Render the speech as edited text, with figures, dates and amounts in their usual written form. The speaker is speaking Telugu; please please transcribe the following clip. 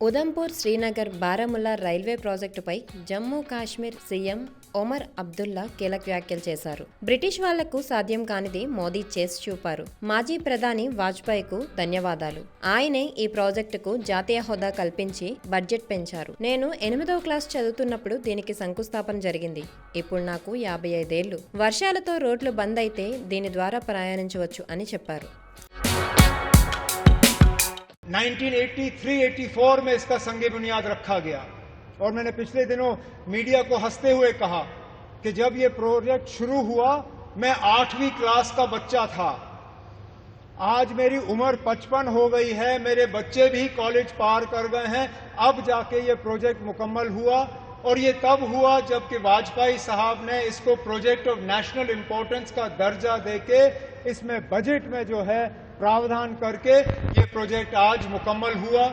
ఉదంపూర్ శ్రీనగర్ బారాముల్లా రైల్వే ప్రాజెక్టుపై జమ్మూ కాశ్మీర్ సీఎం ఒమర్ అబ్దుల్లా కీలక వ్యాఖ్యలు చేశారు. బ్రిటిష్ వాళ్లకు సాధ్యం కానిది మోదీ చేసి చూపారు. మాజీ ప్రధాని వాజ్పేయికు ధన్యవాదాలు. ఆయనే ఈ ప్రాజెక్టుకు జాతీయ హోదా కల్పించి బడ్జెట్ పెంచారు. నేను 8వ క్లాస్ చదువుతున్నప్పుడు దీనికి శంకుస్థాపన జరిగింది. ఇప్పుడు నాకు 55 ఏళ్లు. వర్షాలతో రోడ్లు బంద్ అయితే దీని ద్వారా ప్రయాణించవచ్చు అని చెప్పారు. 1983-84 में इसका संगे बुनियाद रखा गया और मैंने पिछले दिनों मीडिया को हंसते हुए कहा कि जब ये प्रोजेक्ट शुरू हुआ मैं 8वीं क्लास का बच्चा था। आज मेरी उम्र 55 हो गई है, मेरे बच्चे भी कॉलेज पार कर गए हैं। अब जाके ये प्रोजेक्ट मुकम्मल हुआ और ये तब हुआ जबकि वाजपेयी साहब ने इसको प्रोजेक्ट ऑफ नेशनल इंपॉर्टेंस का दर्जा देके इसमें बजट में जो है प्रावधान करके ये प्रोजेक्ट आज मुकम्मल हुआ।